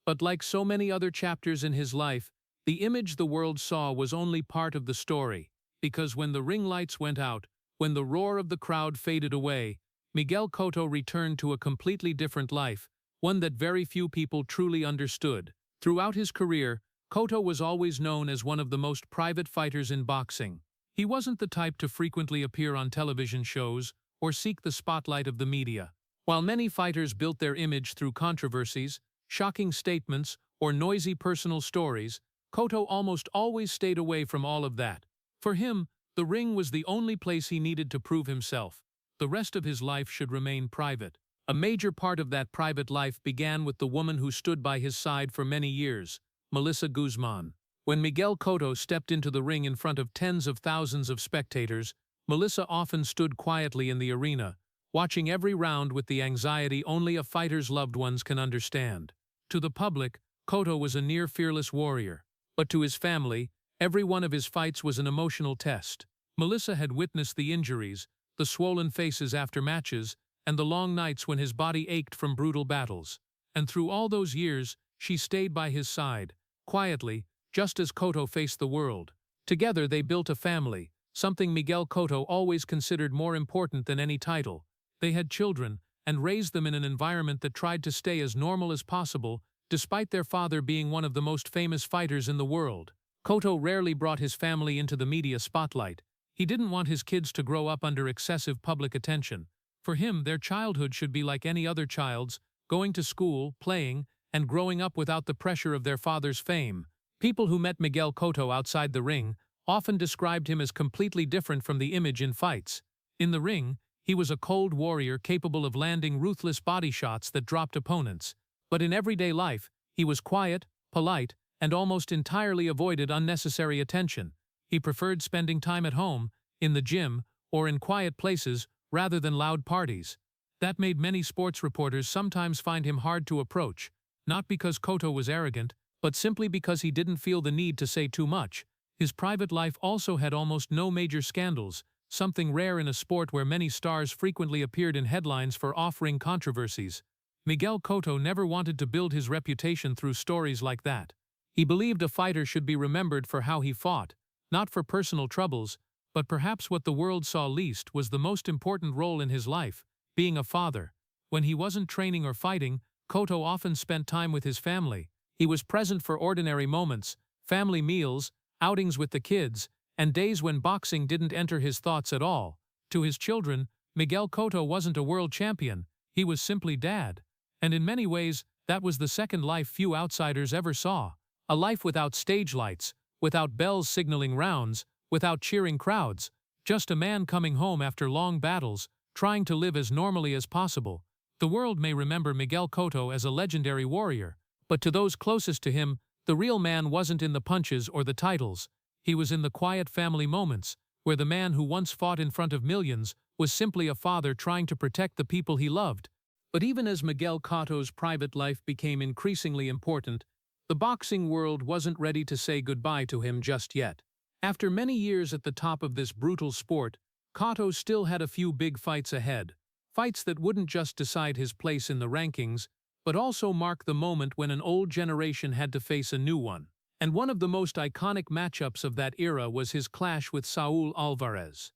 Speaker 1: But like so many other chapters in his life, the image the world saw was only part of the story, because when the ring lights went out, when the roar of the crowd faded away, Miguel Cotto returned to a completely different life, one that very few people truly understood. Throughout his career, Cotto was always known as one of the most private fighters in boxing. He wasn't the type to frequently appear on television shows or seek the spotlight of the media. While many fighters built their image through controversies, shocking statements, or noisy personal stories, Cotto almost always stayed away from all of that. For him, the ring was the only place he needed to prove himself. The rest of his life should remain private. A major part of that private life began with the woman who stood by his side for many years, Melissa Guzman. When Miguel Cotto stepped into the ring in front of tens of thousands of spectators, Melissa often stood quietly in the arena, watching every round with the anxiety only a fighter's loved ones can understand. To the public, Cotto was a near-fearless warrior, but to his family, every one of his fights was an emotional test. Melissa had witnessed the injuries, the swollen faces after matches, and the long nights when his body ached from brutal battles. And through all those years, she stayed by his side, quietly, just as Cotto faced the world. Together they built a family, something Miguel Cotto always considered more important than any title. They had children, and raised them in an environment that tried to stay as normal as possible, despite their father being one of the most famous fighters in the world. Cotto rarely brought his family into the media spotlight. He didn't want his kids to grow up under excessive public attention. For him, their childhood should be like any other child's, going to school, playing, and growing up without the pressure of their father's fame. People who met Miguel Cotto outside the ring often described him as completely different from the image in fights. In the ring, he was a cold warrior capable of landing ruthless body shots that dropped opponents. But in everyday life, he was quiet, polite, and almost entirely avoided unnecessary attention. He preferred spending time at home, in the gym, or in quiet places, rather than loud parties. That made many sports reporters sometimes find him hard to approach, not because Cotto was arrogant, but simply because he didn't feel the need to say too much. His private life also had almost no major scandals, something rare in a sport where many stars frequently appeared in headlines for off-ring controversies. Miguel Cotto never wanted to build his reputation through stories like that. He believed a fighter should be remembered for how he fought, not for personal troubles, But perhaps what the world saw least was the most important role in his life, being a father. When he wasn't training or fighting, Cotto often spent time with his family. He was present for ordinary moments, family meals, outings with the kids, and days when boxing didn't enter his thoughts at all. To his children, Miguel Cotto wasn't a world champion, he was simply dad. And in many ways, that was the second life few outsiders ever saw. A life without stage lights, without bells signaling rounds, without cheering crowds. Just a man coming home after long battles, trying to live as normally as possible. The world may remember Miguel Cotto as a legendary warrior, but to those closest to him, the real man wasn't in the punches or the titles. He was in the quiet family moments, where the man who once fought in front of millions was simply a father trying to protect the people he loved. But even as Miguel Cotto's private life became increasingly important, the boxing world wasn't ready to say goodbye to him just yet. After many years at the top of this brutal sport, Cotto still had a few big fights ahead. Fights that wouldn't just decide his place in the rankings, but also mark the moment when an old generation had to face a new one. And one of the most iconic matchups of that era was his clash with Saul Alvarez.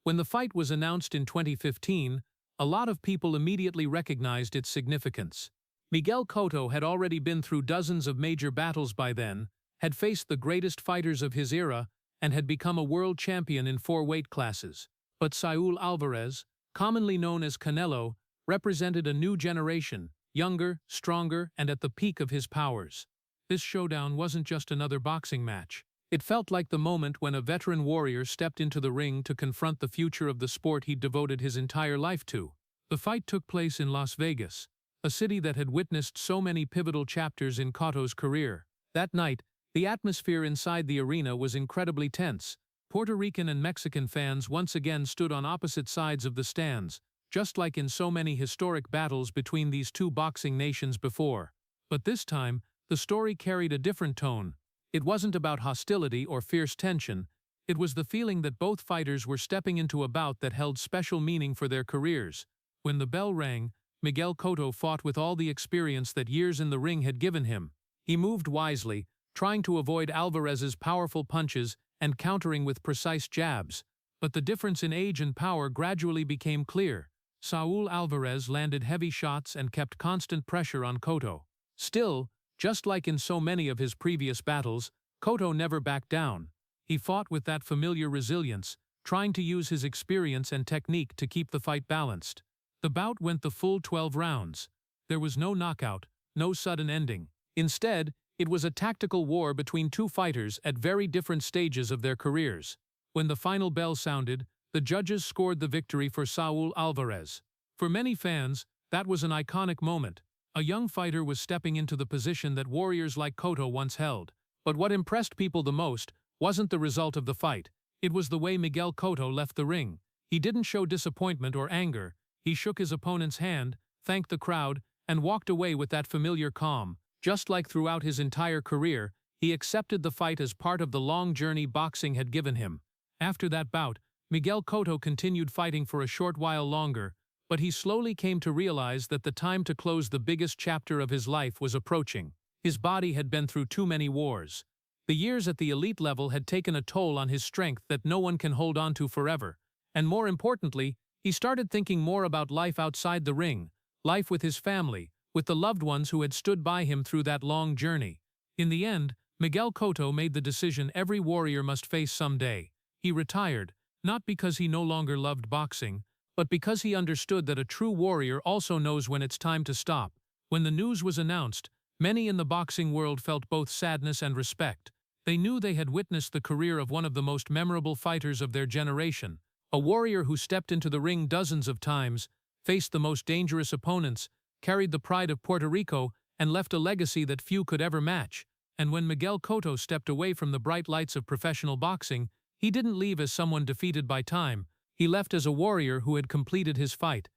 Speaker 1: When the fight was announced in 2015, a lot of people immediately recognized its significance. Miguel Cotto had already been through dozens of major battles by then, had faced the greatest fighters of his era, and had become a world champion in 4 weight classes. But Saul Alvarez, commonly known as Canelo, represented a new generation, younger, stronger, and at the peak of his powers. This showdown wasn't just another boxing match. It felt like the moment when a veteran warrior stepped into the ring to confront the future of the sport he'd devoted his entire life to. The fight took place in Las Vegas, a city that had witnessed so many pivotal chapters in Cotto's career. That night, the atmosphere inside the arena was incredibly tense. Puerto Rican and Mexican fans once again stood on opposite sides of the stands, just like in so many historic battles between these two boxing nations before. But this time, the story carried a different tone. It wasn't about hostility or fierce tension. It was the feeling that both fighters were stepping into a bout that held special meaning for their careers. When the bell rang, Miguel Cotto fought with all the experience that years in the ring had given him. He moved wisely, trying to avoid Alvarez's powerful punches and countering with precise jabs. But the difference in age and power gradually became clear. Saul Alvarez landed heavy shots and kept constant pressure on Cotto. Still, just like in so many of his previous battles, Cotto never backed down. He fought with that familiar resilience, trying to use his experience and technique to keep the fight balanced. The bout went the full 12 rounds. There was no knockout, no sudden ending. Instead, it was a tactical war between two fighters at very different stages of their careers. When the final bell sounded, the judges scored the victory for Saul Alvarez. For many fans, that was an iconic moment. A young fighter was stepping into the position that warriors like Cotto once held. But what impressed people the most wasn't the result of the fight. It was the way Miguel Cotto left the ring. He didn't show disappointment or anger. He shook his opponent's hand, thanked the crowd, and walked away with that familiar calm. Just like throughout his entire career, he accepted the fight as part of the long journey boxing had given him. After that bout, Miguel Cotto continued fighting for a short while longer, but he slowly came to realize that the time to close the biggest chapter of his life was approaching. His body had been through too many wars. The years at the elite level had taken a toll on his strength that no one can hold on to forever. And more importantly, he started thinking more about life outside the ring, life with his family, with the loved ones who had stood by him through that long journey. In the end, Miguel Cotto made the decision every warrior must face someday. He retired, not because he no longer loved boxing, but because he understood that a true warrior also knows when it's time to stop. When the news was announced, many in the boxing world felt both sadness and respect. They knew they had witnessed the career of one of the most memorable fighters of their generation, a warrior who stepped into the ring dozens of times, faced the most dangerous opponents, carried the pride of Puerto Rico, and left a legacy that few could ever match. And when Miguel Cotto stepped away from the bright lights of professional boxing, he didn't leave as someone defeated by time. He left as a warrior who had completed his fight.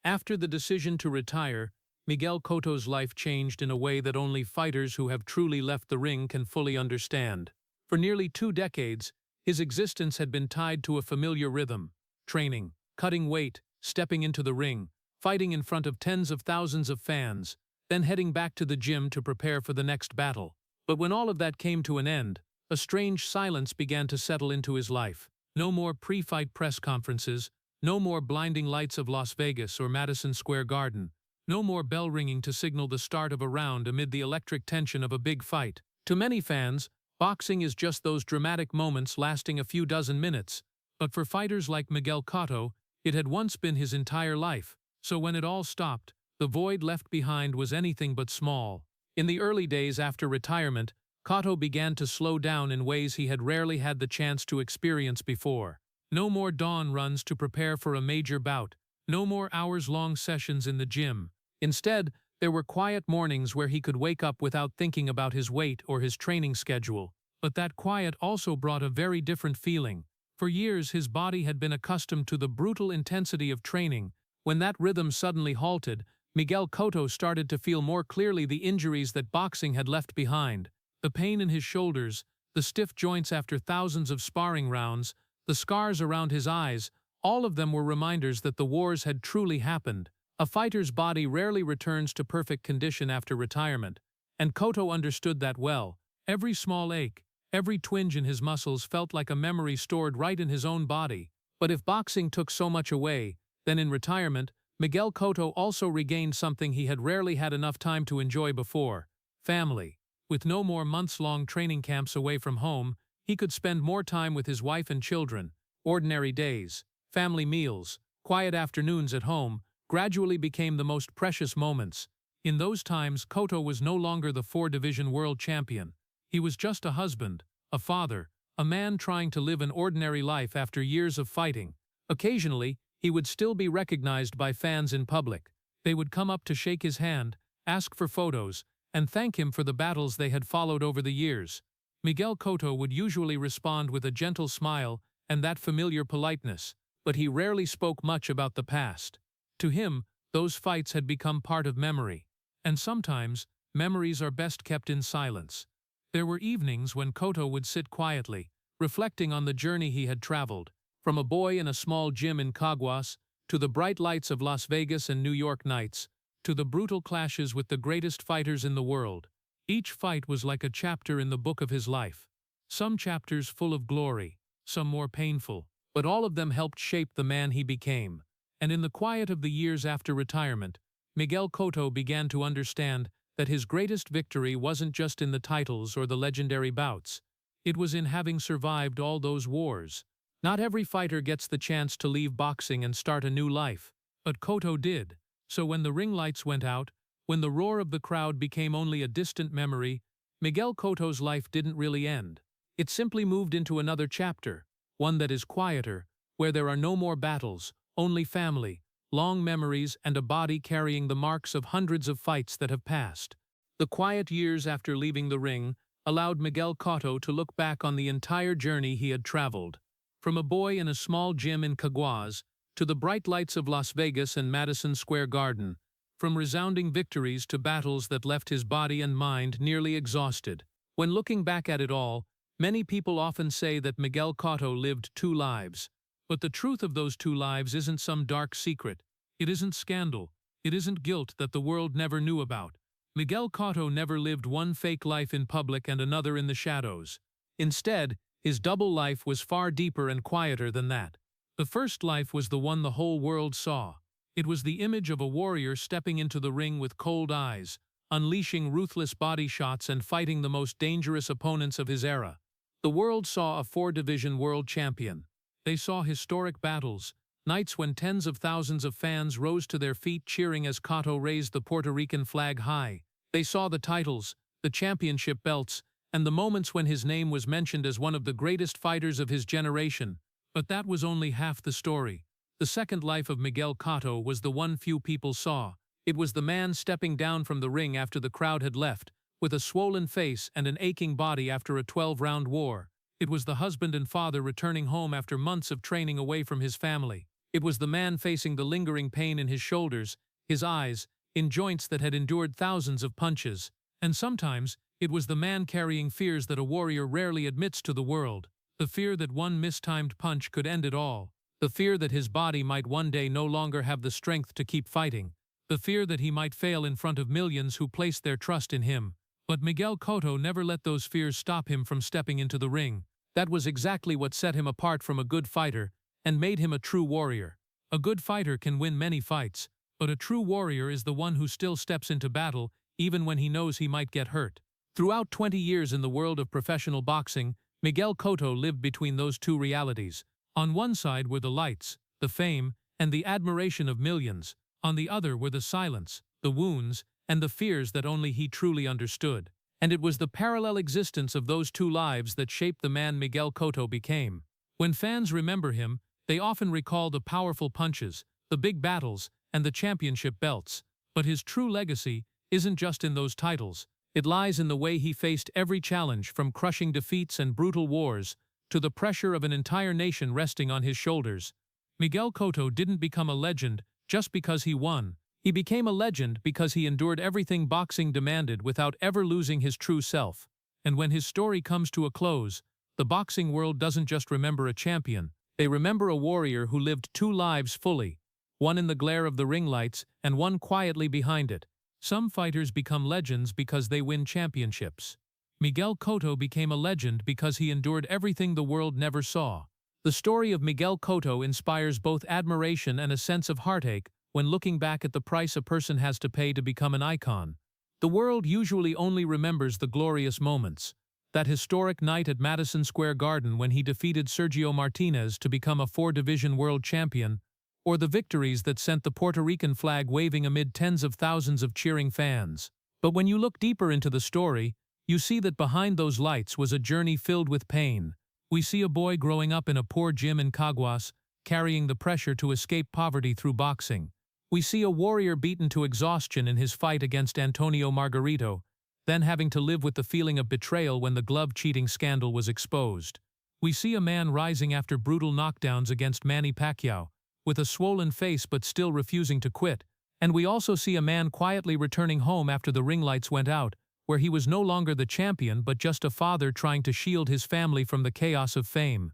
Speaker 1: After the decision to retire, Miguel Cotto's life changed in a way that only fighters who have truly left the ring can fully understand. For nearly 2 decades, his existence had been tied to a familiar rhythm: training, cutting weight, stepping into the ring, fighting in front of tens of thousands of fans, then heading back to the gym to prepare for the next battle. But when all of that came to an end, a strange silence began to settle into his life. No more pre-fight press conferences, no more blinding lights of Las Vegas or Madison Square Garden, no more bell ringing to signal the start of a round amid the electric tension of a big fight. To many fans, boxing is just those dramatic moments lasting a few dozen minutes, but for fighters like Miguel Cotto, it had once been his entire life. So when it all stopped, the void left behind was anything but small. In the early days after retirement, Cotto began to slow down in ways he had rarely had the chance to experience before. No more dawn runs to prepare for a major bout, no more hours-long sessions in the gym. Instead, there were quiet mornings where he could wake up without thinking about his weight or his training schedule. But that quiet also brought a very different feeling. For years, his body had been accustomed to the brutal intensity of training. When that rhythm suddenly halted, Miguel Cotto started to feel more clearly the injuries that boxing had left behind. The pain in his shoulders, the stiff joints after thousands of sparring rounds, the scars around his eyes, all of them were reminders that the wars had truly happened. A fighter's body rarely returns to perfect condition after retirement, and Cotto understood that well. Every small ache, every twinge in his muscles felt like a memory stored right in his own body. But if boxing took so much away, then in retirement, Miguel Cotto also regained something he had rarely had enough time to enjoy before: family. With no more months-long training camps away from home, he could spend more time with his wife and children. Ordinary days, family meals, quiet afternoons at home gradually became the most precious moments. In those times, Cotto was no longer the four-division world champion. He was just a husband, a father, a man trying to live an ordinary life after years of fighting. Occasionally, he would still be recognized by fans in public. They would come up to shake his hand, ask for photos, and thank him for the battles they had followed over the years. Miguel Cotto would usually respond with a gentle smile and that familiar politeness, but he rarely spoke much about the past. To him, those fights had become part of memory, and sometimes, memories are best kept in silence. There were evenings when Cotto would sit quietly, reflecting on the journey he had traveled, from a boy in a small gym in Caguas, to the bright lights of Las Vegas and New York nights, to the brutal clashes with the greatest fighters in the world. Each fight was like a chapter in the book of his life. Some chapters full of glory, some more painful, but all of them helped shape the man he became. And in the quiet of the years after retirement, Miguel Cotto began to understand that his greatest victory wasn't just in the titles or the legendary bouts. It was in having survived all those wars. Not every fighter gets the chance to leave boxing and start a new life, but Cotto did. So when the ring lights went out, when the roar of the crowd became only a distant memory, Miguel Cotto's life didn't really end. It simply moved into another chapter, one that is quieter, where there are no more battles, only family, long memories, and a body carrying the marks of hundreds of fights that have passed. The quiet years after leaving the ring allowed Miguel Cotto to look back on the entire journey he had traveled. From a boy in a small gym in Caguas to the bright lights of Las Vegas and Madison Square Garden, from resounding victories to battles that left his body and mind nearly exhausted. When looking back at it all, many people often say that Miguel Cotto lived two lives. But the truth of those two lives isn't some dark secret. It isn't scandal. It isn't guilt that the world never knew about. Miguel Cotto never lived one fake life in public and another in the shadows. Instead, his double life was far deeper and quieter than that. The first life was the one the whole world saw. It was the image of a warrior stepping into the ring with cold eyes, unleashing ruthless body shots and fighting the most dangerous opponents of his era. The world saw a four-division world champion. They saw historic battles, nights when tens of thousands of fans rose to their feet cheering as Cotto raised the Puerto Rican flag high. They saw the titles, the championship belts, and the moments when his name was mentioned as one of the greatest fighters of his generation. But that was only half the story. The second life of Miguel Cotto was the one few people saw. It was the man stepping down from the ring after the crowd had left, with a swollen face and an aching body after a 12-round war. It was the husband and father returning home after months of training away from his family. It was the man facing the lingering pain in his shoulders, his eyes, in joints that had endured thousands of punches. And sometimes, it was the man carrying fears that a warrior rarely admits to the world. The fear that one mistimed punch could end it all. The fear that his body might one day no longer have the strength to keep fighting. The fear that he might fail in front of millions who placed their trust in him. But Miguel Cotto never let those fears stop him from stepping into the ring. That was exactly what set him apart from a good fighter and made him a true warrior. A good fighter can win many fights, but a true warrior is the one who still steps into battle even when he knows he might get hurt. Throughout 20 years in the world of professional boxing, Miguel Cotto lived between those two realities. On one side were the lights, the fame, and the admiration of millions. On the other were the silence, the wounds, and the fears that only he truly understood. And it was the parallel existence of those two lives that shaped the man Miguel Cotto became. When fans remember him, they often recall the powerful punches, the big battles, and the championship belts. But his true legacy isn't just in those titles. It lies in the way he faced every challenge, from crushing defeats and brutal wars to the pressure of an entire nation resting on his shoulders. Miguel Cotto didn't become a legend just because he won. He became a legend because he endured everything boxing demanded without ever losing his true self. And when his story comes to a close, the boxing world doesn't just remember a champion. They remember a warrior who lived two lives fully, one in the glare of the ring lights and one quietly behind it. Some fighters become legends because they win championships. Miguel Cotto became a legend because he endured everything the world never saw. The story of Miguel Cotto inspires both admiration and a sense of heartache when looking back at the price a person has to pay to become an icon. The world usually only remembers the glorious moments. That historic night at Madison Square Garden when he defeated Sergio Martinez to become a four-division world champion, or the victories that sent the Puerto Rican flag waving amid tens of thousands of cheering fans. But when you look deeper into the story, you see that behind those lights was a journey filled with pain. We see a boy growing up in a poor gym in Caguas, carrying the pressure to escape poverty through boxing. We see a warrior beaten to exhaustion in his fight against Antonio Margarito, then having to live with the feeling of betrayal when the glove-cheating scandal was exposed. We see a man rising after brutal knockdowns against Manny Pacquiao, with a swollen face but still refusing to quit. And we also see a man quietly returning home after the ring lights went out, where he was no longer the champion but just a father trying to shield his family from the chaos of fame.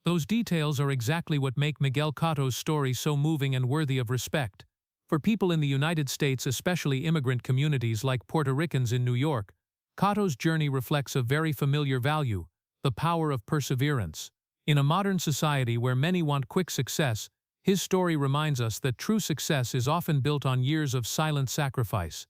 Speaker 1: Those details are exactly what make Miguel Cotto's story so moving and worthy of respect. For people in the United States, especially immigrant communities like Puerto Ricans in New York, Cotto's journey reflects a very familiar value: the power of perseverance. In a modern society where many want quick success, his story reminds us that true success is often built on years of silent sacrifice.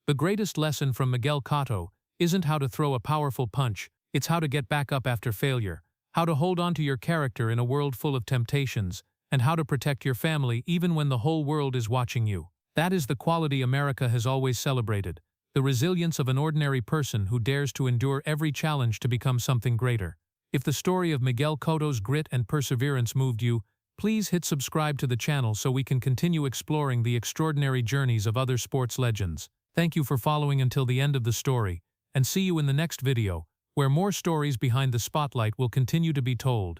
Speaker 1: The greatest lesson from Miguel Cotto isn't how to throw a powerful punch, it's how to get back up after failure, how to hold on to your character in a world full of temptations, and how to protect your family even when the whole world is watching you. That is the quality America has always celebrated: the resilience of an ordinary person who dares to endure every challenge to become something greater. If the story of Miguel Cotto's grit and perseverance moved you, please hit subscribe to the channel so we can continue exploring the extraordinary journeys of other sports legends. Thank you for following until the end of the story, and see you in the next video, where more stories behind the spotlight will continue to be told.